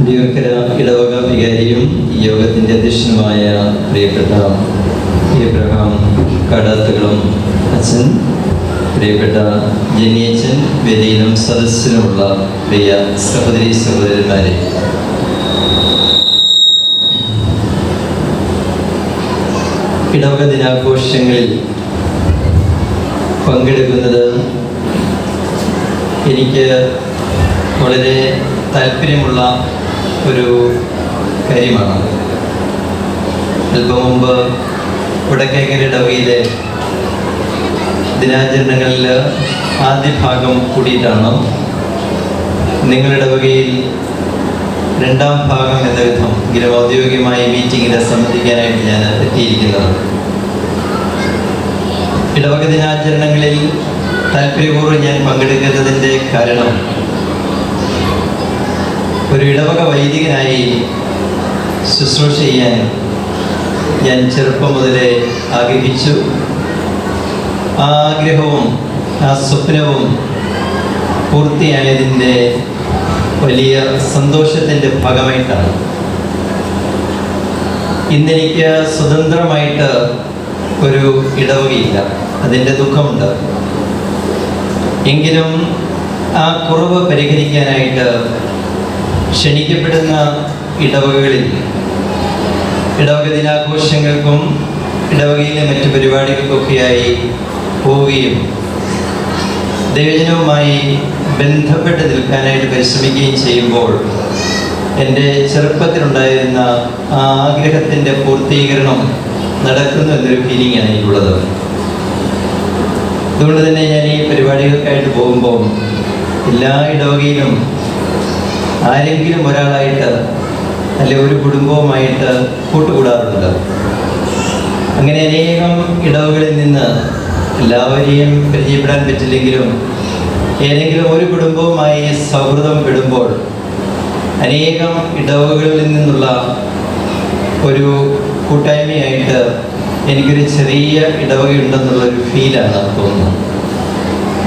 അണ്ടിയൂർക്കര ഇടവക വികാരിയും യോഗത്തിൻ്റെ അധ്യക്ഷനുമായ പ്രിയപ്പെട്ട എബ്രഹാം കടാത്തുകുളം അച്ഛൻ, പ്രിയപ്പെട്ട ജനിയച്ചൻ, വേദിയിലും സദസ്സിലുമുള്ള പ്രിയ സഹോദരി സഹോദരന്മാരെ, ഇടവക ദിനാഘോഷങ്ങളിൽ പങ്കെടുക്കുന്നത് എനിക്ക് വളരെ താല്പര്യമുള്ള ഒരു കാര്യമാണ്. അല്പം മുമ്പ് വടക്കേക്കര ഇടവകയിലെ ദിനാചരണങ്ങളിൽ ആദ്യ ഭാഗം കൂടിയിട്ടാണ് നിങ്ങളുടെ ഇടവകയിൽ രണ്ടാം ഭാഗം എന്ന വിധം ഇങ്ങനെ ഔദ്യോഗികമായ മീറ്റിങ്ങിൽ സംബന്ധിക്കാനായിട്ട് ഞാൻ എത്തിയിരിക്കുന്നത്. ഇടവക ദിനാചരണങ്ങളിൽ താല്പര്യപൂർവ്വം ഞാൻ പങ്കെടുക്കുന്നതിൻ്റെ കാരണം, ഒരു ഇടവക വൈദികനായി ശുശ്രൂഷ ചെയ്യാൻ ഞാൻ ചെറുപ്പം മുതലേ ആഗ്രഹിച്ചു. ആ ആഗ്രഹവും ആ സ്വപ്നവും പൂർത്തിയായതിൻ്റെ വലിയ സന്തോഷത്തിൻ്റെ ഭാഗമായിട്ടാണ് ഇന്നെനിക്ക് സ്വതന്ത്രമായിട്ട് ഒരു ഇടവകയില്ല. അതിൻ്റെ ദുഃഖമുണ്ട്. എങ്കിലും ആ കുറവ് പരിഹരിക്കാനായിട്ട് ക്ഷണിക്കപ്പെടുന്ന ഇടവകകളിൽ ഇടവക ദിനാഘോഷങ്ങൾക്കും ഇടവകയിലെ മറ്റു പരിപാടികൾക്കൊക്കെയായി പോവുകയും ദൈവജനവുമായി ബന്ധപ്പെട്ട് നിൽക്കാനായിട്ട് പരിശ്രമിക്കുകയും ചെയ്യുമ്പോൾ എൻ്റെ ചെറുപ്പത്തിലുണ്ടായിരുന്ന ആ ആഗ്രഹത്തിൻ്റെ പൂർത്തീകരണം നടക്കുന്നു എന്നൊരു ഫീലിംഗാണ് എനിക്കുള്ളത്. അതുകൊണ്ട് തന്നെ ഞാൻ ഈ പരിപാടികൾക്കായിട്ട് പോകുമ്പോൾ എല്ലാ ഇടവകയിലും ആരെങ്കിലും ഒരാളായിട്ട് അല്ലെ ഒരു കുടുംബവുമായിട്ട് കൂട്ടുകൂടാറുണ്ട്. അങ്ങനെ അനേകം ഇടവകളിൽ നിന്ന് എല്ലാവരെയും പരിചയപ്പെടാൻ പറ്റില്ലെങ്കിലും ഏതെങ്കിലും ഒരു കുടുംബവുമായി സൗഹൃദം പെടുമ്പോൾ അനേകം ഇടവകളിൽ നിന്നുള്ള ഒരു കൂട്ടായ്മയായിട്ട് എനിക്കൊരു ചെറിയ ഇടവകയുണ്ടെന്നുള്ളൊരു ഫീലാണ് തോന്നുന്നത്.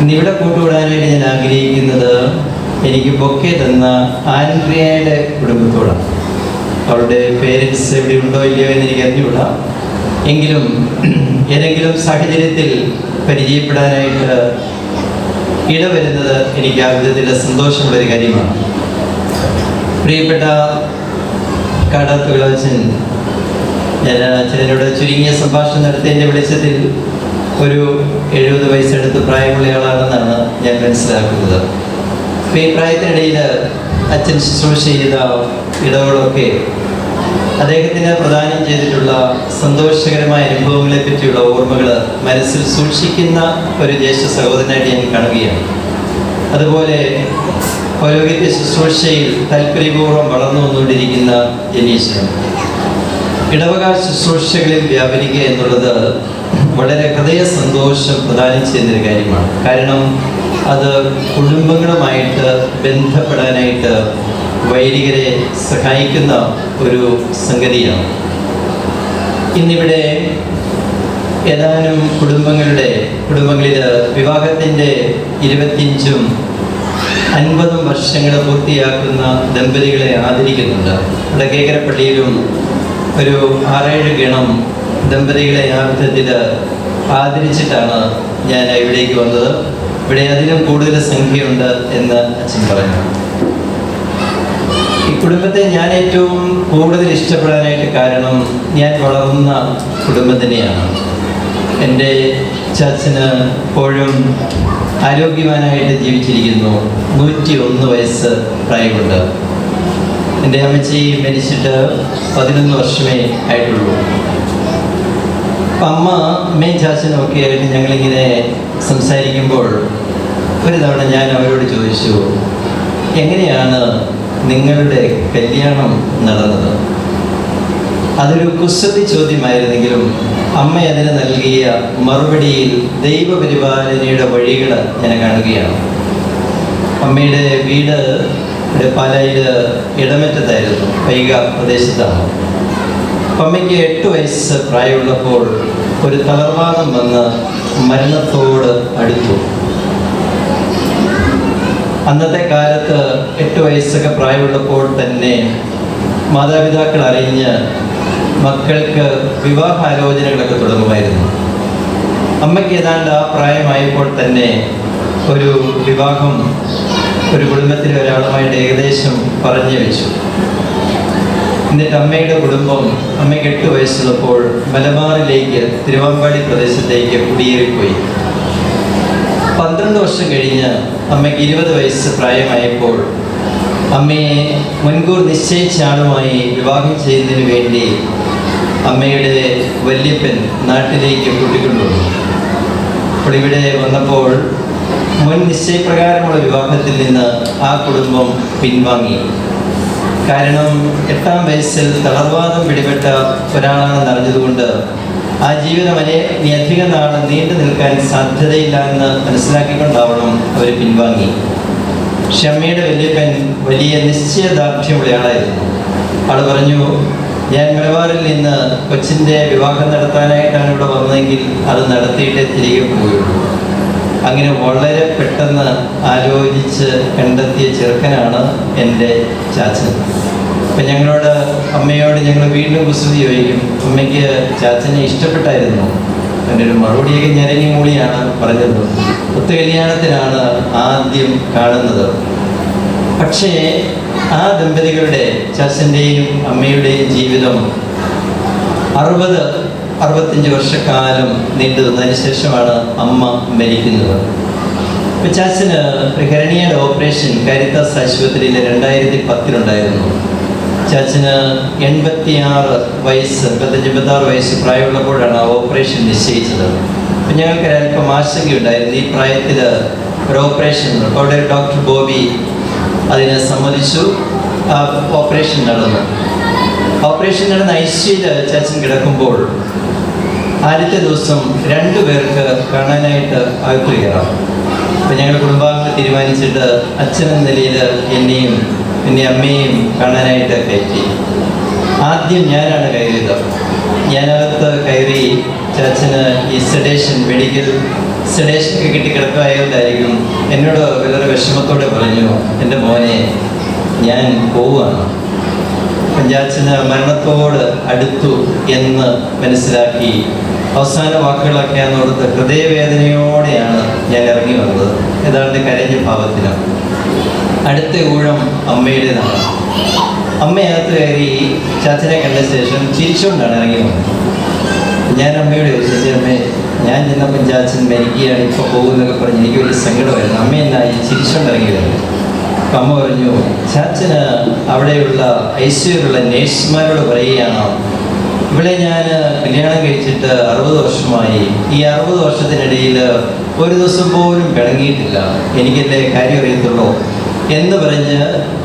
ഇന്നിവിടെ കൂട്ടുകൂടാനായിട്ട് ഞാൻ ആഗ്രഹിക്കുന്നത് എനിക്ക് ബൊക്കെ തന്ന ആൻഡ്രിയയുടെ കുടുംബത്തോടാണ്. അവളുടെ പേരൻസ് എവിടെ ഉണ്ടോ ഇല്ലയോ എന്ന് എനിക്ക് അറിഞ്ഞുകൂടാ. എങ്കിലും ഏതെങ്കിലും സാഹചര്യത്തിൽ പരിചയപ്പെടാനായിട്ട് ഇടവരുന്നത് എനിക്ക് ആ വിധത്തിൽ സന്തോഷമുള്ളൊരു കാര്യമാണ്. പ്രിയപ്പെട്ട കാടാത്തുകുളം അച്ഛൻ, ഞാൻ അച്ഛനോട് ചുരുങ്ങിയ സംഭാഷണം നടത്തിയതിൻ്റെ വെളിച്ചത്തിൽ ഒരു 70 വയസ്സെടുത്ത് പ്രായമുള്ളയാളാണെന്നാണ് ഞാൻ മനസ്സിലാക്കുന്നത്. അപ്പോൾ ഈ പ്രായത്തിനിടയിൽ അച്ഛൻ ശുശ്രൂഷ ചെയ്ത ഇടവകളൊക്കെ അദ്ദേഹത്തിന് പ്രദാനം ചെയ്തിട്ടുള്ള സന്തോഷകരമായ അനുഭവങ്ങളെ പറ്റിയുള്ള ഓർമ്മകൾ മനസ്സിൽ സൂക്ഷിക്കുന്ന ഒരു ജ്യേഷ്ഠ സഹോദരനായിട്ട് ഞാൻ കാണുകയാണ്. അതുപോലെ പൗരോഹിത്യ ശുശ്രൂഷയിൽ താല്പര്യപൂർവ്വം വളർന്നു വന്നുകൊണ്ടിരിക്കുന്ന ജനീശനും ഇടവക ശുശ്രൂഷകളിൽ വ്യാപരിക്കുക എന്നുള്ളത് വളരെ ഹൃദയ സന്തോഷം പ്രദാനം ചെയ്യുന്നൊരു കാര്യമാണ്. കാരണം അത് കുടുംബങ്ങളുമായിട്ട് ബന്ധപ്പെടാനായിട്ട് വൈദികരെ സഹായിക്കുന്ന ഒരു സംഗതിയാണ്. ഇന്നിവിടെ ഏതാനും കുടുംബങ്ങളിൽ വിവാഹത്തിൻ്റെ 25ഉം 50ഉം വർഷങ്ങൾ പൂർത്തിയാക്കുന്ന ദമ്പതികളെ ആദരിക്കുന്നുണ്ട്. വടക്കേക്കര പള്ളിയിലും ഒരു 6-7 ഗണം ദമ്പതികളെ ആ വിധത്തിൽ ആദരിച്ചിട്ടാണ് ഞാൻ ഇവിടേക്ക് വന്നത്. ഇവിടെ അതിലും കൂടുതൽ സംഖ്യയുണ്ട് എന്ന് അച്ഛൻ പറഞ്ഞു. ഈ കുടുംബത്തെ ഞാൻ ഏറ്റവും കൂടുതൽ ഇഷ്ടപ്പെടാനായിട്ട് കാരണം ഞാൻ വളർന്ന കുടുംബം തന്നെയാണ്. എൻ്റെ ചാച്ചന് ഇപ്പോഴും ആരോഗ്യവാനായിട്ട് ജീവിച്ചിരിക്കുന്നു. 101 വയസ്സ് പ്രായമുണ്ട്. എൻ്റെ അമ്മച്ചി മരിച്ചിട്ട് 11 വർഷമേ ആയിട്ടുള്ളൂ. അപ്പം അമ്മയും ചാച്ചനും ഒക്കെ ആയിട്ട് ഞങ്ങളിങ്ങനെ സംസാരിക്കുമ്പോൾ ഒരു തവണ ഞാൻ അവരോട് ചോദിച്ചു, എങ്ങനെയാണ് നിങ്ങളുടെ കല്യാണം നടന്നത്? അതൊരു കുസൃതി ചോദ്യമായിരുന്നെങ്കിലും അമ്മ അതിന് നൽകിയ മറുപടിയിൽ ദൈവപരിപാലനയുടെ വഴികൾ ഞാൻ കാണുകയാണ്. അമ്മയുടെ വീട് പാലായിൽ ഇടമറ്റത്തായിരുന്നു, വൈഗ പ്രദേശത്താണ്. അമ്മയ്ക്ക് 8 വയസ്സ് പ്രായമുള്ളപ്പോൾ ഒരു തളർവാദം വന്ന് മരണത്തോട് അടുത്തു. അന്നത്തെ കാലത്ത് 8 വയസ്സൊക്കെ പ്രായമുള്ളപ്പോൾ തന്നെ മാതാപിതാക്കൾ അറിഞ്ഞ് മക്കൾക്ക് വിവാഹാലോചനകളൊക്കെ തുടങ്ങുമായിരുന്നു. അമ്മയ്ക്ക് ഏതാണ്ട് ആ പ്രായമായപ്പോൾ തന്നെ ഒരു വിവാഹം ഒരു കുടുംബത്തിലെ ഒരാളുമായിട്ട് ഏകദേശം പറഞ്ഞു വെച്ചു. എന്നിട്ട് അമ്മയുടെ കുടുംബം അമ്മയ്ക്ക് 8 വയസ്സുള്ളപ്പോൾ മലബാറിലേക്ക്, തിരുവമ്പാടി പ്രദേശത്തേക്ക് കുടിയേറിപ്പോയി. 12 വർഷം കഴിഞ്ഞ് അമ്മയ്ക്ക് 20 വയസ്സ് പ്രായമായപ്പോൾ അമ്മയെ മുൻകൂർ നിശ്ചയിച്ച ആളുമായി വിവാഹം ചെയ്യുന്നതിന് വേണ്ടി അമ്മയുടെ വല്യപ്പൻ നാട്ടിലേക്ക് കൂട്ടിക്കൊണ്ടുവന്നു. അപ്പോൾ ഇവിടെ വന്നപ്പോൾ മുൻ നിശ്ചയപ്രകാരമുള്ള വിവാഹത്തിൽ നിന്ന് ആ കുടുംബം പിൻവാങ്ങി. കാരണം 8-ാം വയസ്സിൽ തളർവാദം പിടിപെട്ട ഒരാളാണെന്ന് അറിഞ്ഞതുകൊണ്ട് ആ ജീവിതം ഇനി അധികം നാൾ നീണ്ടു നിൽക്കാൻ സാധ്യതയില്ല എന്ന് മനസ്സിലാക്കിക്കൊണ്ടാവണം അവർ പിൻവാങ്ങി. പക്ഷെ അമ്മയുടെ വല്യപ്പൻ വലിയ നിശ്ചയദാർഢ്യമുള്ള ആളായിരുന്നു. ആൾ പറഞ്ഞു, ഞാൻ മലബാറിൽ നിന്ന് കൊച്ചിൻ്റെ വിവാഹം നടത്താനായിട്ടാണ് ഇവിടെ വന്നതെങ്കിൽ അത് നടത്തിയിട്ടേ തിരികെ പോവുകയുള്ളൂ. അങ്ങനെ വളരെ പെട്ടെന്ന് ആലോചിച്ച് കണ്ടെത്തിയ ചെറുക്കനാണ് എൻ്റെ ചാച്ചൻ. അപ്പം അമ്മയോട് ഞങ്ങൾ വീണ്ടും കുസൃതി ചോദിക്കും, അമ്മയ്ക്ക് ചാച്ചനെ ഇഷ്ടപ്പെട്ടായിരുന്നു? എൻ്റെ ഒരു മറുപടിയൊക്കെ ഞെരങ്ങി മൂളിയാണ് പറഞ്ഞത്. ഒത്തുകല്യാണത്തിനാണ് ആദ്യം കാണുന്നത്. പക്ഷേ ആ ദമ്പതികളുടെ, ചാച്ചൻ്റെയും അമ്മയുടെയും ജീവിതം 60-65 വർഷക്കാലം നീണ്ടു നിന്നതിന് ശേഷമാണ് അമ്മ മരിക്കുന്നത്. ഇപ്പം ചാച്ചന് ഹെർണിയയുടെ ഓപ്പറേഷൻ കാരിത്താസ് ആശുപത്രിയിൽ 2010 ചാച്ചന് 86 വയസ്സ്, 55-56 വയസ്സ് പ്രായമുള്ളപ്പോഴാണ് ആ ഓപ്പറേഷൻ നിശ്ചയിച്ചത്. അപ്പം ഞങ്ങൾക്ക് ഒരല്പം ആശങ്കയുണ്ടായിരുന്നു, ഈ പ്രായത്തിൽ ഒരു ഓപ്പറേഷൻ. അവിടെ ഡോക്ടർ ബോബി അതിനെ സമ്മതിച്ചു. ആ ഓപ്പറേഷൻ നടന്നു. ഓപ്പറേഷൻ നടന്ന ICUയിൽ ചാച്ചൻ കിടക്കുമ്പോൾ ആദ്യത്തെ ദിവസം 2 പേർക്ക് കാണാനായിട്ട് അകത്ത് കയറാം. അപ്പം ഞങ്ങൾ കുടുംബാംഗങ്ങൾ തീരുമാനിച്ചിട്ട് അച്ഛനെന്ന നിലയിൽ എന്നെയും പിന്നെ അമ്മയെയും കാണാനായിട്ട് കയറ്റി. ആദ്യം ഞാനാണ് കയറിയത്. ഞാനകത്ത് കയറി ചാച്ചന് ഈ മെഡിക്കൽ സെഡേഷനൊക്കെ കിട്ടിക്കിടക്കായതുകൊണ്ടായിരിക്കും എന്നോട് വളരെ വിഷമത്തോടെ പറഞ്ഞു, എൻ്റെ മോനെ ഞാൻ പോവുകയാണ്. ചാച്ചന് മരണത്തോട് അടുത്തു എന്ന് മനസ്സിലാക്കി അവസാന വാക്കുകളൊക്കെയാണെന്ന് ഓർത്ത് ഹൃദയവേദനയോടെയാണ് ഞാൻ ഇറങ്ങി വന്നത്. ഏതാണ്ട് കരഞ്ഞ ഭാവത്തിലാണ്. അടുത്ത ഊഴം അമ്മയുടേതാണ്. അമ്മയകത്ത് കയറി ചാച്ചനെ കണ്ട ശേഷം ചിരിച്ചുകൊണ്ടാണ് ഇറങ്ങി വന്നത്. ഞാൻ അമ്മയോട് ചോദിച്ചു, അമ്മേ ഞാൻ ചെന്നപ്പം ചാച്ചൻ മരിക്കുകയാണ്, ഇപ്പോൾ പോകുന്നതൊക്കെ പറഞ്ഞ് എനിക്ക് വലിയ സങ്കടമായിരുന്നു. അമ്മ എന്നായി ചിരിച്ചുകൊണ്ട് ഇറങ്ങി വരുന്നത്. അപ്പം അമ്മ പറഞ്ഞു, ചാച്ചന് അവിടെയുള്ള ICUയിലുള്ള നേഴ്സുമാരോട് പറയുകയാണ്, ഇവിടെ ഞാൻ കല്യാണം കഴിച്ചിട്ട് 60 വർഷമായി. ഈ 60 വർഷത്തിനിടയിൽ ഒരു ദിവസം പോലും പിണങ്ങിയിട്ടില്ല. എനിക്കെൻ്റെ കാര്യം അറിയത്തുള്ളൂ എന്ന് പറഞ്ഞ്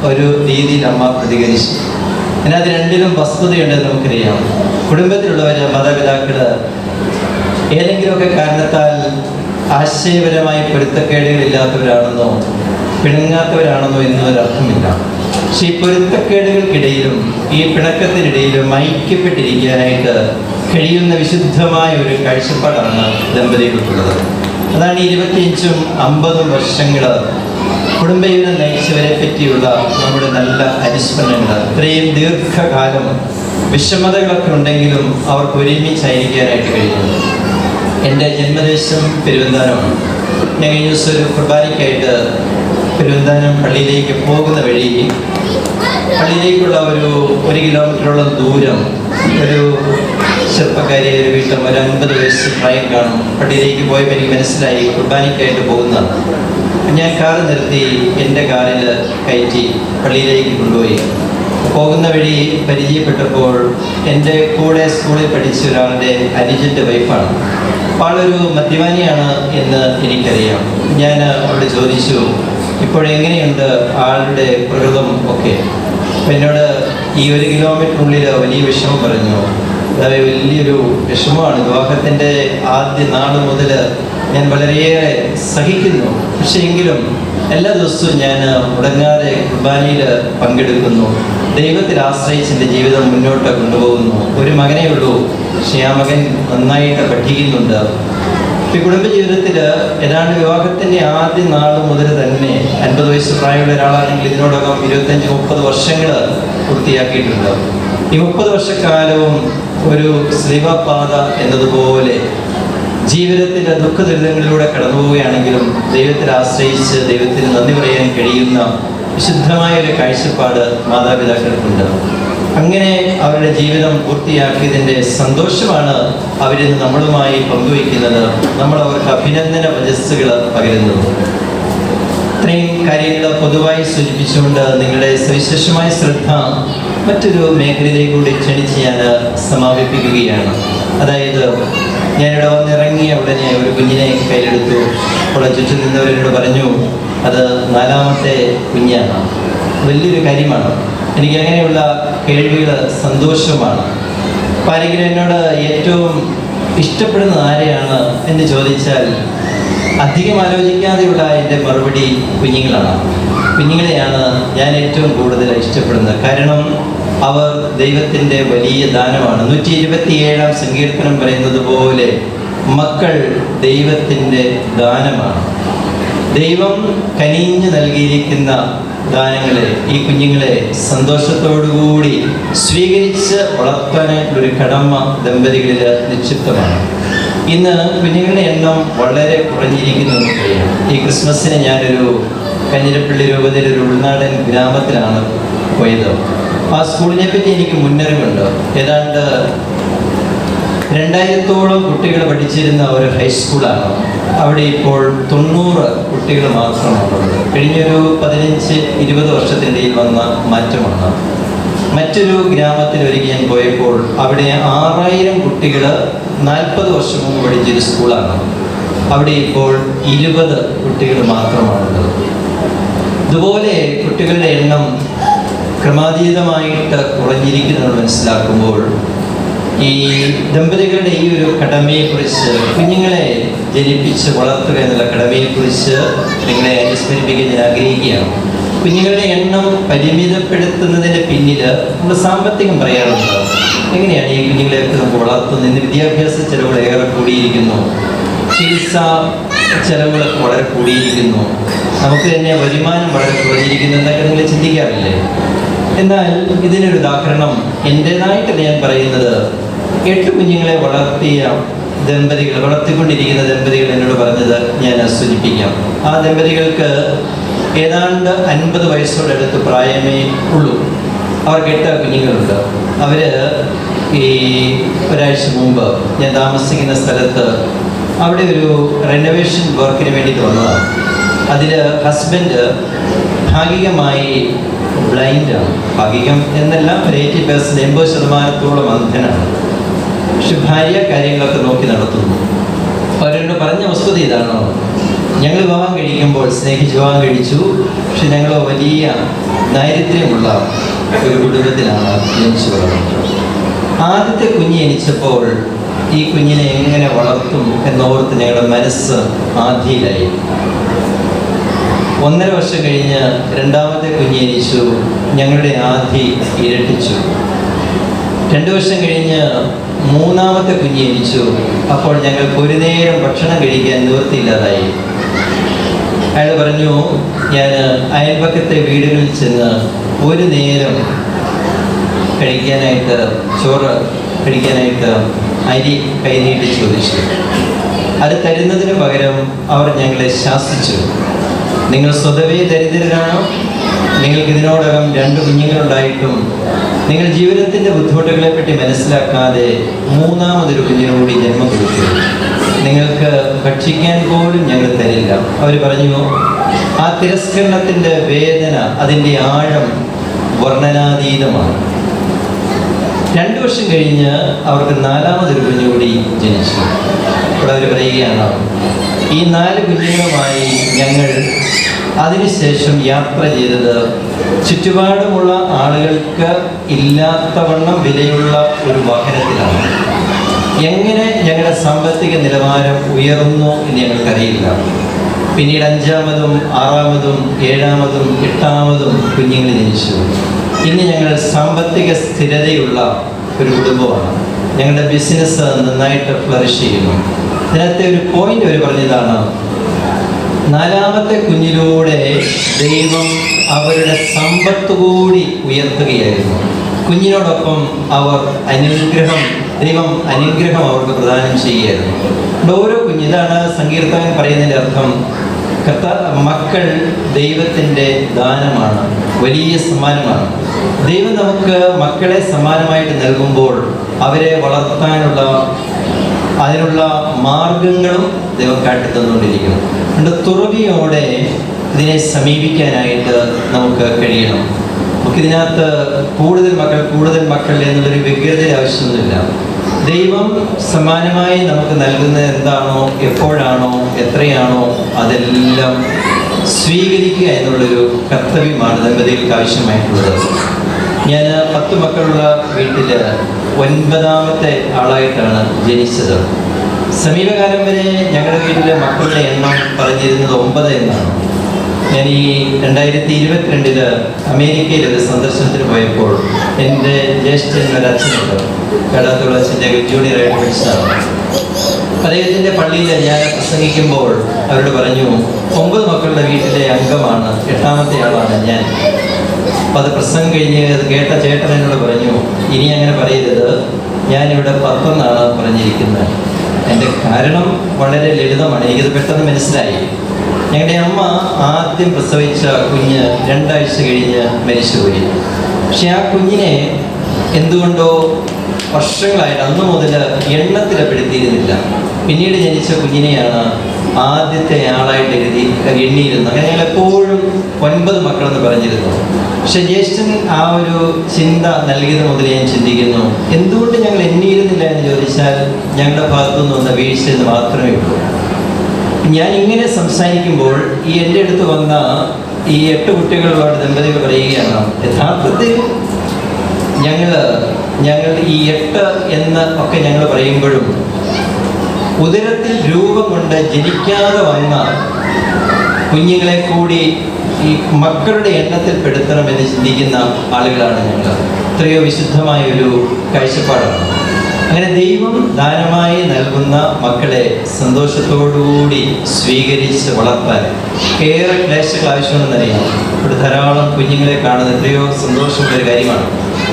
ഒരു രീതിയിൽ അമ്മ പ്രതികരിച്ചു. അതിനകത്ത് രണ്ടിലും വസ്തുതയുണ്ടെന്ന് നമുക്കറിയാം. കുടുംബത്തിലുള്ളവർ, മാതാപിതാക്കൾ ഏതെങ്കിലുമൊക്കെ കാരണത്താൽ ആശയപരമായി പൊരുത്തക്കേടുകളില്ലാത്തവരാണെന്നോ പിണങ്ങാത്തവരാണെന്നോ എന്നൊരർത്ഥമില്ല. പക്ഷെ ഈ പൊരുത്തക്കേടുകൾക്കിടയിലും ഈ പിണക്കത്തിനിടയിലും ഐക്യപ്പെട്ടിരിക്കാനായിട്ട് കഴിയുന്ന വിശുദ്ധമായ ഒരു കാഴ്ചപ്പാടാണ് ദമ്പതികൾക്കുള്ളത്. അതാണ് 25ഉം 50ഉം വർഷങ്ങൾ കുടുംബജീവിതം നയിച്ചവരെ പറ്റിയുള്ള നമ്മുടെ നല്ല അനുസ്മരണങ്ങൾ. ഇത്രയും ദീർഘകാലം വിഷമതകളൊക്കെ ഉണ്ടെങ്കിലും അവർക്ക് ഒരുമിച്ചായിരിക്കാനായിട്ട് കഴിയുന്നു. എൻ്റെ ജന്മദേശം പെരുവന്താനമാണ്. ഞാൻ കഴിഞ്ഞ ദിവസം ഒരു കുർബാനയ്ക്കായിട്ട് പെരുവന്താനം പള്ളിയിലേക്ക് പോകുന്ന വഴി പള്ളിയിലേക്കുള്ള ഒരു 1 കിലോമീറ്ററോളം ദൂരം ഒരു ചെറുപ്പക്കാരിയെ ഒരു വീട്ടിൽ ഒരു 50 വയസ്സ് പ്രായം കാണും. പള്ളിയിലേക്ക് പോയപ്പോൾ എനിക്ക് മനസ്സിലായി കുർബാനയ്ക്കായിട്ട് പോകുന്നതാണ്. ഞാൻ കാറ് നിർത്തി എൻ്റെ കാറിൽ കയറ്റി പള്ളിയിലേക്ക് കൊണ്ടുപോയി. പോകുന്ന വഴി പരിചയപ്പെട്ടപ്പോൾ എൻ്റെ കൂടെ സ്കൂളിൽ പഠിച്ച ഒരാളുടെ അനുജൻ്റെ വൈഫാണ്. അപ്പോൾ ആളൊരു മദ്യപാനിയാണ് എന്ന് എനിക്കറിയാം. ഞാൻ അവളോട് ചോദിച്ചു, ഇപ്പോഴെങ്ങനെയുണ്ട് ആളുടെ പ്രകൃതം ഒക്കെ? അപ്പം എന്നോട് ഈ 1 കിലോമീറ്ററിനുള്ളിൽ വലിയ വിഷമം പറഞ്ഞു. അതായത് വലിയൊരു വിഷമമാണ്. വിവാഹത്തിൻ്റെ ആദ്യ നാൾ മുതൽ ഞാൻ വളരെയേറെ സഹിക്കുന്നു. പക്ഷേ എങ്കിലും എല്ലാ ദിവസവും ഞാൻ മുടങ്ങാതെ കുർബാനയിൽ പങ്കെടുക്കുന്നു. ദൈവത്തിൽ ആശ്രയിച്ച് എൻ്റെ ജീവിതം മുന്നോട്ട് കൊണ്ടുപോകുന്നു. ഒരു മകനേ ഉള്ളൂ, പക്ഷേ ആ മകൻ നന്നായിട്ട് പഠിക്കുന്നുണ്ട്. ഈ കുടുംബജീവിതത്തിൽ ഏതാണ്ട് വിവാഹത്തിൻ്റെ ആദ്യ നാൾ മുതൽ തന്നെ 50 വയസ്സ് പ്രായമുള്ള ഒരാളാണെങ്കിൽ ഇതിനോടകം 25-30 വർഷങ്ങൾ പൂർത്തിയാക്കിയിട്ടുണ്ട്. ഈ 30 വർഷക്കാലവും ഒരു സ്ലീവപാത എന്നതുപോലെ ജീവിതത്തിൻ്റെ ദുഃഖ ദുരിതങ്ങളിലൂടെ കടന്നു പോവുകയാണെങ്കിലും ദൈവത്തിൽ ആശ്രയിച്ച് ദൈവത്തിന് നന്ദി പറയാൻ കഴിയുന്ന വിശുദ്ധമായ ഒരു കാഴ്ചപ്പാട് മാതാപിതാക്കൾക്കുണ്ട്. അങ്ങനെ അവരുടെ ജീവിതം പൂർത്തിയാക്കിയതിൻ്റെ സന്തോഷമാണ് അവരിന്ന് നമ്മളുമായി പങ്കുവയ്ക്കുന്നത്. നമ്മൾ അവർക്ക് അഭിനന്ദന വചസ്സുകൾ പകരുന്നത്. ഇത്രയും കാര്യങ്ങൾ പൊതുവായി സൂചിപ്പിച്ചുകൊണ്ട് നിങ്ങളുടെ സവിശേഷമായ ശ്രദ്ധ മറ്റൊരു മേഖലയിലേക്ക് കൂടി ക്ഷണിച്ച് ഞാൻ സമാപിപ്പിക്കുകയാണ്. അതായത്, ഞാനിവിടെ വന്നിറങ്ങിയ ഉടനെ ഒരു കുഞ്ഞിനെ കയ്യിലെടുത്തു. അപ്പോൾ ചുറ്റും നിന്നവരോട് പറഞ്ഞു, അത് 4ാമത്തെ കുഞ്ഞാണ്. വലിയൊരു കാര്യമാണ്. എനിക്ക് അങ്ങനെയുള്ള കേൾവികൾ സന്തോഷമാണ്. അപ്പോൾ ആരെങ്കിലും എന്നോട് ഏറ്റവും ഇഷ്ടപ്പെടുന്നത് ആരെയാണ് എന്ന് ചോദിച്ചാൽ അധികം ആലോചിക്കാതെയുള്ള എൻ്റെ മറുപടി കുഞ്ഞുങ്ങളാണ്. കുഞ്ഞുങ്ങളെയാണ് ഞാൻ ഏറ്റവും കൂടുതൽ ഇഷ്ടപ്പെടുന്നത്. കാരണം അവർ ദൈവത്തിൻ്റെ വലിയ ദാനമാണ്. 127-ാം സങ്കീർത്തനം പറയുന്നത് പോലെ മക്കൾ ദൈവത്തിൻ്റെ ദാനമാണ്. ദൈവം കനിഞ്ഞു നൽകിയിരിക്കുന്ന ദാനങ്ങളെ, ഈ കുഞ്ഞുങ്ങളെ സന്തോഷത്തോടുകൂടി സ്വീകരിച്ച് വളർത്താനായിട്ടുള്ളൊരു കടമ ദമ്പതികളിൽ നിക്ഷിപ്തമാണ്. ഇന്ന് കുഞ്ഞുങ്ങളുടെ എണ്ണം വളരെ കുറഞ്ഞിരിക്കുന്നു എന്ന് പറയാം. ഈ ക്രിസ്മസിന് ഞാനൊരു കഞ്ഞിരപ്പള്ളി രൂപതയിൽ ഒരു ഉൾനാടൻ ഗ്രാമത്തിലാണ് പോയത്. ആ സ്കൂളിനെ പറ്റി എനിക്ക് മുന്നറിവുണ്ട്. ഏതാണ്ട് 2000-ഓളം കുട്ടികൾ പഠിച്ചിരുന്ന ഒരു ഹൈസ്കൂളാണ്. അവിടെ ഇപ്പോൾ 90 കുട്ടികൾ മാത്രമാണുള്ളത്. കഴിഞ്ഞൊരു 15-20 വർഷത്തിനിടയിൽ വന്ന മാറ്റമാണ്. മറ്റൊരു ഗ്രാമത്തിൽ ഒരിക്കൽ ഞാൻ പോയപ്പോൾ അവിടെ 6000 കുട്ടികൾ 40 വർഷം മുമ്പ് പഠിച്ചൊരു സ്കൂളാണ്. അവിടെ ഇപ്പോൾ 20 കുട്ടികൾ മാത്രമാണുള്ളത്. ഇതുപോലെ കുട്ടികളുടെ എണ്ണം ക്രമാതീതമായിട്ട് കുറഞ്ഞിരിക്കുന്നത് മനസ്സിലാക്കുമ്പോൾ ഈ ദമ്പതികളുടെ ഈ ഒരു കടമയെക്കുറിച്ച്, കുഞ്ഞുങ്ങളെ ജനിപ്പിച്ച് വളർത്തുക എന്നുള്ള കടമയെക്കുറിച്ച് നിങ്ങളെ അനുസ്മരിപ്പിക്കാൻ ഞാൻ ആഗ്രഹിക്കുകയാണ്. കുഞ്ഞുങ്ങളുടെ എണ്ണം പരിമിതപ്പെടുത്തുന്നതിൻ്റെ പിന്നിൽ നമ്മൾ സാമ്പത്തികം പറയാറുണ്ട്. എങ്ങനെയാണ് ഈ കുഞ്ഞുങ്ങളെയൊക്കെ നമുക്ക് വളർത്തുന്നത്? ഇന്ന് വിദ്യാഭ്യാസ ചെലവുകൾ ഏറെ കൂടിയിരിക്കുന്നു, ചികിത്സാ ചെലവുകളൊക്കെ വളരെ കൂടിയിരിക്കുന്നു, നമുക്ക് തന്നെ വരുമാനം വളരെ കുറഞ്ഞിരിക്കുന്നു എന്നൊക്കെ നിങ്ങൾ ചിന്തിക്കാറില്ലേ? എന്നാൽ ഇതിനൊരു ഉദാഹരണം എൻ്റേതായിട്ടല്ല ഞാൻ പറയുന്നത്. 8 കുഞ്ഞുങ്ങളെ വളർത്തിക്കൊണ്ടിരിക്കുന്ന ദമ്പതികൾ എന്നോട് പറഞ്ഞത് ഞാൻ സൂചിപ്പിക്കാം. ആ ദമ്പതികൾക്ക് ഏതാണ്ട് 50 വയസ്സോടടുത്ത് പ്രായമേ ഉള്ളൂ. അവർക്ക് 8 കുഞ്ഞുങ്ങളുണ്ട്. അവർ ഈ ഒരാഴ്ച മുമ്പ് ഞാൻ താമസിക്കുന്ന സ്ഥലത്ത് അവിടെ ഒരു റെനോവേഷൻ വർക്കിന് വേണ്ടിയിട്ട് വന്നതാണ്. അതിൽ ഹസ്ബൻഡ് ഭാഗികമായി ബ്ലൈൻഡാണ്. ഭാഗികം എന്നല്ല, ഒരു 80% അന്ധനാണ്. പക്ഷെ ഭാര്യ കാര്യങ്ങളൊക്കെ നോക്കി നടത്തുന്നു. അവരോട് പറഞ്ഞ വസ്തുത ഇതാണോ, ഞങ്ങൾ വിവാഹം കഴിക്കുമ്പോൾ സ്നേഹിച്ച് വിവാഹം കഴിച്ചു, പക്ഷെ ഞങ്ങൾ വലിയ ദാരിദ്ര്യമുള്ള ഒരു കുടുംബത്തിലാണ് ജനിച്ചു വളർന്നത്. ആദ്യത്തെ കുഞ്ഞ് ജനിച്ചപ്പോൾ ഈ കുഞ്ഞിനെ എങ്ങനെ വളർത്തും എന്നോർത്ത് ഞങ്ങളുടെ മനസ്സ് ആധിയിലായി. 1.5 വർഷം കഴിഞ്ഞ് 2ാമത്തെ കുഞ്ഞ് ജനിച്ചു. ഞങ്ങളുടെ ആധി ഇരട്ടിച്ചു. 2 വർഷം കഴിഞ്ഞ് 3ാമത്തെ കുഞ്ഞ് ജനിച്ചു. അപ്പോൾ ഞങ്ങൾക്ക് ഒരു നേരം ഭക്ഷണം കഴിക്കാൻ നിവൃത്തിയില്ലാതായി. അയാൾ പറഞ്ഞു, ഞാൻ അയൽപക്കത്തെ വീടുകളിൽ ചെന്ന് ഒരു നേരം കഴിക്കാനായിട്ട്, ചോറ് കഴിക്കാനായിട്ട് അരി കൈനീട്ടി ചോദിച്ചു. അത് തരുന്നതിന് പകരം അവർ ഞങ്ങളെ ശാസിച്ചു. നിങ്ങൾ സ്വതവേ ദരിദ്രരാണോ? നിങ്ങൾക്ക് ഇതിനോടകം 2 കുഞ്ഞുങ്ങളുണ്ടായിട്ടും നിങ്ങൾ ജീവിതത്തിൻ്റെ ബുദ്ധിമുട്ടുകളെപ്പറ്റി മനസ്സിലാക്കാതെ 3ാമതൊരു കുഞ്ഞിനുകൂടി ജന്മം കൊടുത്തു. നിങ്ങൾക്ക് ഭക്ഷിക്കാൻ പോലും ഞങ്ങൾ തരില്ല. അവർ പറഞ്ഞു, ആ തിരസ്കരണത്തിൻ്റെ വേദന, അതിൻ്റെ ആഴം വർണ്ണനാതീതമാണ്. 2 വർഷം കഴിഞ്ഞ് അവർക്ക് 4ാമതൊരു കുഞ്ഞുകൂടി ജനിച്ചു. ഇവിടെ അവർ പറയുകയാണ്, ഈ 4 കുഞ്ഞുങ്ങളുമായി ഞങ്ങൾ അതിനുശേഷം യാത്ര ചെയ്തത് ചുറ്റുപാടുമുള്ള ആളുകൾക്ക് ഇല്ലാത്തവണ്ണം വിലയുള്ള ഒരു വാഹനത്തിലാണ്. എങ്ങനെ ഞങ്ങളുടെ സാമ്പത്തിക നിലവാരം ഉയർന്നു എന്ന് ഞങ്ങൾക്കറിയില്ല. പിന്നീട് 5ാമതും 6ാമതും 7ാമതും 8ാമതും കുഞ്ഞുങ്ങൾ ജനിച്ചു. ഇന്ന് ഞങ്ങൾ സാമ്പത്തിക സ്ഥിരതയുള്ള ഒരു കുടുംബമാണ്. ഞങ്ങളുടെ ബിസിനസ് നന്നായിട്ട് ഫ്ലറിഷ് ചെയ്യുന്നു. ഇതിനകത്തെ ഒരു പോയിന്റ് അവർ പറഞ്ഞതാണ്, 4ാമത്തെ കുഞ്ഞിലൂടെ ദൈവം അവരുടെ സമ്പത്ത് കൂടി ഉയർത്തുകയായിരുന്നു. കുഞ്ഞിനോടൊപ്പം ദൈവം അനുഗ്രഹം അവർക്ക് പ്രദാനം ചെയ്യുകയായിരുന്നു. ഓരോ കുഞ്ഞ്, ഇതാണ് സങ്കീർത്തകൻ പറയുന്നതിൻ്റെ അർത്ഥം. മക്കൾ ദൈവത്തിൻ്റെ ദാനമാണ്, വലിയ സമ്മാനമാണ്. ദൈവം നമുക്ക് മക്കളെ സമ്മാനമായിട്ട് നൽകുമ്പോൾ അവരെ വളർത്താനുള്ള അതിനുള്ള മാർഗങ്ങളും ദൈവം കാട്ടിത്തന്നുകൊണ്ടിരിക്കുന്നു. അതുകൊണ്ട് തുറവിയോടെ ഇതിനെ സമീപിക്കാനായിട്ട് നമുക്ക് കഴിയണം. നമുക്കിതിനകത്ത് കൂടുതൽ മക്കൾ എന്നുള്ളൊരു വ്യഗ്രതയുടെ ആവശ്യമൊന്നുമില്ല. ദൈവം സമ്മാനമായി നമുക്ക് നൽകുന്നത് എന്താണോ, എപ്പോഴാണോ, എത്രയാണോ അതെല്ലാം സ്വീകരിക്കുക എന്നുള്ളൊരു കർത്തവ്യമാണ് ദമ്പതികൾക്ക് ആവശ്യമായിട്ടുള്ളത്. ഞാൻ 10 മക്കളുള്ള വീട്ടിൽ 9ാമത്തെ ആളായിട്ടാണ് ജനിച്ചത്. സമീപകാലം വരെ ഞങ്ങളുടെ വീട്ടിലെ മക്കളുടെ എണ്ണം പറഞ്ഞിരുന്നത് 9 എന്നാണ്. ഞാൻ ഈ 2022 അമേരിക്കയിൽ ഒരു സന്ദർശനത്തിന് പോയപ്പോൾ എൻ്റെ ജ്യേഷ്ഠൻ ഒരച്ഛനുണ്ട്, കടാത്തുള്ള അച്ഛൻ്റെ ജൂനിയറായിട്ട് പഠിച്ചതാണ്. അദ്ദേഹത്തിൻ്റെ പള്ളിയിൽ ഞാൻ പ്രസംഗിക്കുമ്പോൾ അവരോട് പറഞ്ഞു, 9 മക്കളുടെ വീട്ടിലെ അംഗമാണ്, 8ാമത്തെ ആളാണ് ഞാൻ. അപ്പം അത് പ്രസംഗം കഴിഞ്ഞ് അത് കേട്ട ചേട്ടൻ എന്നോട് പറഞ്ഞു, ഇനി അങ്ങനെ പറയരുത്, ഞാനിവിടെ 10 എന്നാണ് പറഞ്ഞിരിക്കുന്നത്. എൻ്റെ കാരണം വളരെ ലളിതമാണ്, എനിക്കത് പെട്ടെന്ന് മനസ്സിലായി. ഞങ്ങളുടെ അമ്മ ആദ്യം പ്രസവിച്ച കുഞ്ഞ് 2 ആഴ്ച കഴിഞ്ഞ് മരിച്ചുപോയി. പക്ഷെ ആ കുഞ്ഞിനെ എന്തുകൊണ്ടോ വർഷങ്ങളായിട്ട് അന്ന് മുതൽ എണ്ണത്തിലപ്പെടുത്തിയിരുന്നില്ല. പിന്നീട് ജനിച്ച കുഞ്ഞിനെയാണ് ആദ്യത്തെ ആളായിട്ട് എണ്ണിയിരുന്നത്. അങ്ങനെ ഞങ്ങൾ എപ്പോഴും 9 മക്കളെന്ന് പറഞ്ഞിരുന്നു. പക്ഷെ ജ്യേഷ്ഠൻ ആ ഒരു ചിന്ത നൽകിയത് മുതൽ ഞാൻ ചിന്തിക്കുന്നു, എന്തുകൊണ്ട് ഞങ്ങൾ എണ്ണിയിരുന്നില്ല എന്ന് ചോദിച്ചാൽ ഞങ്ങളുടെ ഭാഗത്തുനിന്ന് വന്ന വീഴ്ച മാത്രമേ ഉള്ളൂ. ഞാൻ ഇങ്ങനെ സംസാരിക്കുമ്പോൾ ഈ എൻ്റെ അടുത്ത് വന്ന ഈ 8 കുട്ടികളുടെ ദമ്പതികൾ പറയുകയാണ്, യഥാർത്ഥത്തിൽ ഞങ്ങൾ ഈ 8 എന്ന് ഒക്കെ ഞങ്ങൾ പറയുമ്പോഴും ഉദരത്തിൽ രൂപം കൊണ്ട് ജനിക്കാതെ വന്ന കുഞ്ഞുങ്ങളെ കൂടി ഈ മക്കളുടെ എണ്ണത്തിൽ പെടുത്തണമെന്ന് ചിന്തിക്കുന്ന ആളുകളാണ് ഞങ്ങൾ. എത്രയോ വിശുദ്ധമായ ഒരു കാഴ്ചപ്പാടാണ്. അങ്ങനെ ദൈവം ദാനമായി നൽകുന്ന മക്കളെ സന്തോഷത്തോടുകൂടി സ്വീകരിച്ച് വളർത്താൻ ഏറെ ക്ലേശങ്ങൾ ആവശ്യമുണ്ടെന്നറിയാം. ഇവിടെ ധാരാളം കുഞ്ഞുങ്ങളെ കാണുന്നത് എത്രയോ സന്തോഷമുള്ളൊരു കാര്യമാണ്.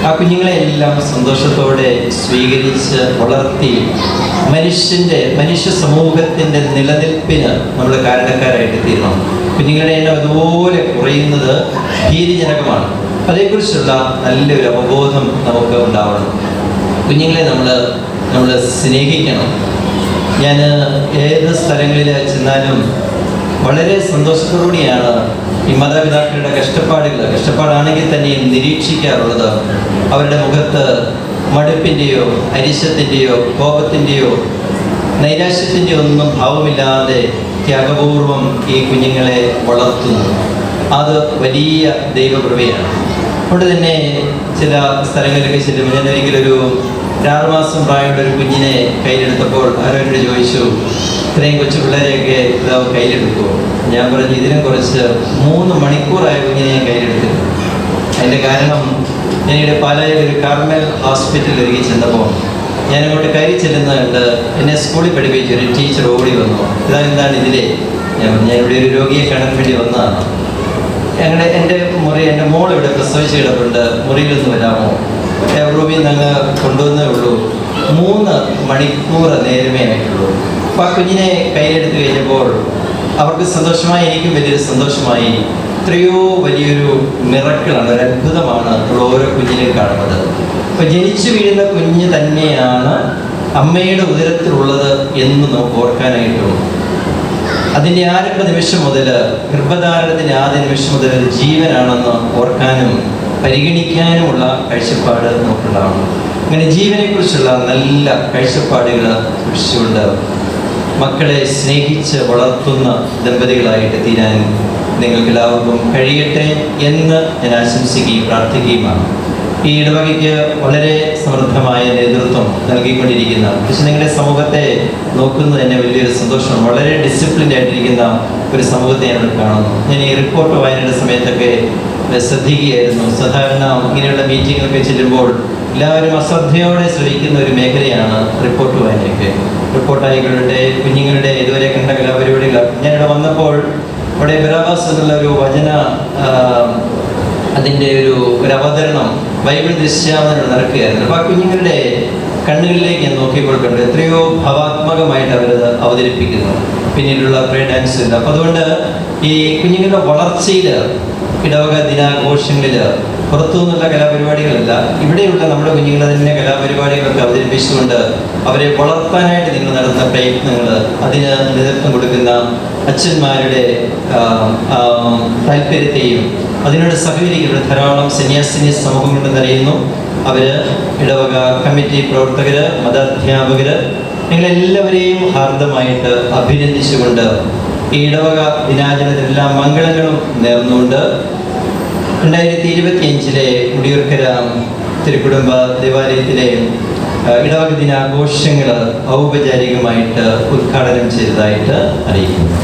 ആ കുഞ്ഞുങ്ങളെ എല്ലാം സന്തോഷത്തോടെ സ്വീകരിച്ച് വളർത്തി മനുഷ്യ സമൂഹത്തിൻ്റെ നിലനിൽപ്പിന് നമ്മൾ കാരണക്കാരായിട്ട് തീരണം. കുഞ്ഞുങ്ങളുടെ എണ്ണം അതുപോലെ കുറയുന്നത് ഭീതിജനകമാണ്. അതേക്കുറിച്ചുള്ള നല്ലൊരു അവബോധം നമുക്ക് ഉണ്ടാവണം. കുഞ്ഞുങ്ങളെ നമ്മൾ സ്നേഹിക്കണം. ഞാൻ ഏത് സ്ഥലങ്ങളിൽ ചെന്നാലും വളരെ സന്തോഷത്തോടുകൂടിയാണ് ഈ മാതാപിതാക്കളുടെ കഷ്ടപ്പാടാണെങ്കിൽ തന്നെയും നിരീക്ഷിക്കാറുള്ളത്. അവരുടെ മുഖത്ത് മടുപ്പിൻ്റെയോ അരിശത്തിൻ്റെയോ കോപത്തിൻ്റെയോ നൈരാശ്യത്തിൻ്റെയോ ഒന്നും ഭാവമില്ലാതെ ത്യാഗപൂർവം ഈ കുഞ്ഞുങ്ങളെ വളർത്തുന്നു. അത് വലിയ ദൈവകൃപയാണ്. അതുകൊണ്ട് തന്നെ ചില സ്ഥലങ്ങളിലൊക്കെ ചെല്ലുമ്പോൾ ഞാൻ ഒരിക്കലൊരു 6 മാസം പ്രായമുള്ള ഒരു കുഞ്ഞിനെ കയ്യിലെടുത്തപ്പോൾ ആരോട് ചോദിച്ചു, ഇത്രയും കൊച്ചു പിള്ളേരെയൊക്കെ ഇതാവ് കയ്യിലെടുക്കുമോ? ഞാൻ പറഞ്ഞു, ഇതിനും കുറച്ച് 3 മണിക്കൂറായ കുഞ്ഞിനെ ഞാൻ കയ്യിലെടുത്തിട്ടുണ്ട്. അതിൻ്റെ കാരണം ഞാനിവിടെ പാലായിൽ ഒരു കാർമൽ ഹോസ്പിറ്റലിൽ ഒരുക്കി ചെന്നപ്പോൾ ഞാൻ അങ്ങോട്ട് കയറി ചെല്ലുന്നുണ്ട്. എന്നെ സ്കൂളിൽ പഠിപ്പിച്ചു ഒരു ടീച്ചർ ഓടി വന്നു, എന്താണ് ഇതിലെ? ഞാൻ ഇവിടെ ഒരു രോഗിയെ കാണാൻ വേണ്ടി വന്നതാണ്. എൻ്റെ മോൾ ഇവിടെ പ്രസവിച്ച് കിടപ്പുണ്ട്, മുറിയിലൊന്നും വരാമോ? റൂമിൽ നിന്ന് കൊണ്ടുവന്നേ ഉള്ളൂ. 3 മണിക്കൂർ നേരമേ ആയിട്ടുള്ളൂ. അപ്പോൾ ആ കുഞ്ഞിനെ കയ്യിലെടുത്ത് കഴിഞ്ഞപ്പോൾ അവർക്ക് സന്തോഷമായി, എനിക്കും വലിയൊരു സന്തോഷമായി. എത്രയോ വലിയൊരു മിറക്കിളാണ്, ഒരു അത്ഭുതമാണ് ഓരോ കുഞ്ഞിനെയും കാണുന്നത്. അപ്പോൾ ജനിച്ചു വീഴുന്ന കുഞ്ഞ് തന്നെയാണ് അമ്മയുടെ ഉദരത്തിലുള്ളത് എന്ന് നമുക്ക് ഓർക്കാനായിട്ടും അതിൻ്റെ ആരംഭ നിമിഷം മുതൽ, ഗർഭധാരണത്തിൻ്റെ ആദ്യ നിമിഷം മുതൽ ജീവനാണെന്ന് ഓർക്കാനും പരിഗണിക്കാനുമുള്ള കാഴ്ചപ്പാട് നമുക്കുണ്ടാവണം. അങ്ങനെ ജീവനെക്കുറിച്ചുള്ള നല്ല കാഴ്ചപ്പാടുകൾ സൂക്ഷിച്ചുകൊണ്ട് മക്കളെ സ്നേഹിച്ച് വളർത്തുന്ന ദമ്പതികളായിട്ട് തീരാൻ നിങ്ങൾക്ക് എല്ലാവർക്കും കഴിയട്ടെ എന്ന് ഞാൻ ആശംസിക്കുകയും പ്രാർത്ഥിക്കുകയുമാണ്. ഈ ഇടവകയ്ക്ക് വളരെ സമൃദ്ധമായ നേതൃത്വം നൽകിക്കൊണ്ടിരിക്കുന്ന, പക്ഷെ നിങ്ങളുടെ സമൂഹത്തെ നോക്കുന്നത് തന്നെ വലിയൊരു സന്തോഷമാണ്. വളരെ ഡിസിപ്ലിൻഡ് ആയിട്ടിരിക്കുന്ന ഒരു സമൂഹത്തെ ഞാൻ കാണുന്നു. ഞാൻ ഈ റിപ്പോർട്ട് വായനയുടെ സമയത്തൊക്കെ ശ്രദ്ധിക്കുകയായിരുന്നു. സാധാരണ ഇങ്ങനെയുള്ള മീറ്റിങ്ങൊക്കെ ചെല്ലുമ്പോൾ എല്ലാവരും അശ്രദ്ധയോടെ ശ്രമിക്കുന്ന ഒരു മേഖലയാണ് റിപ്പോർട്ട് വായനയൊക്കെ. റിപ്പോർട്ടായികളുടെ കുഞ്ഞുങ്ങളുടെ ഇതുവരെ കണ്ട കലാപരിപാടികൾ. ഞാനിവിടെ വന്നപ്പോൾ അവിടെ ബറാബാസ് എന്നുള്ള ഒരു വചന അതിൻ്റെ ഒരു അവതരണം ബൈബിൾ ദൃശ്യാവതരണം നടക്കുകയായിരുന്നു. അപ്പോൾ ആ കുഞ്ഞുങ്ങളുടെ കണ്ണുകളിലേക്ക് ഞാൻ നോക്കിയപ്പോൾ കണ്ടു എത്രയോ ഭാവാത്മകമായിട്ട് അവരത് അവതരിപ്പിക്കുന്നു. പിന്നീടുള്ള പ്രേ ഡാൻസ് ഉണ്ട്. അപ്പോൾ അതുകൊണ്ട് ഈ കുഞ്ഞുങ്ങളുടെ വളർച്ചയിൽ ഇടവക ദിനാഘോഷങ്ങളിൽ പുറത്തു നിന്നുള്ള കലാപരിപാടികളല്ല, ഇവിടെയുള്ള നമ്മുടെ കുഞ്ഞുങ്ങളെ തന്നെ കലാപരിപാടികളൊക്കെ അവതരിപ്പിച്ചുകൊണ്ട് അവരെ വളർത്താനായിട്ട് നിങ്ങൾ നടത്തുന്ന പ്രയത്നങ്ങൾ, അതിന് നേതൃത്വം കൊടുക്കുന്ന അച്ഛന്മാരുടെ താല്പര്യത്തെയും അതിനോട് സഹകരിക്കുന്ന ധാരാളം സന്യാസിനി സമൂഹങ്ങളുണ്ടെന്ന് അറിയുന്നു. അവർ ഇടവക കമ്മിറ്റി പ്രവർത്തകർ, മതാധ്യാപകർ, നിങ്ങളെല്ലാവരെയും ഹാർദമായിട്ട് അഭിനന്ദിച്ചുകൊണ്ട് ഈ ഇടവക ദിനാചരണത്തിലെല്ലാം മംഗളങ്ങളും നേർന്നുകൊണ്ട് 2025 മുടിയൂർക്കര തിരുക്കുടുംബ ദേവാലയത്തിലെ ഇടവക ദിനാഘോഷങ്ങൾ ഔപചാരികമായിട്ട് ഉദ്ഘാടനം ചെയ്തതായിട്ട് അറിയിക്കുന്നു.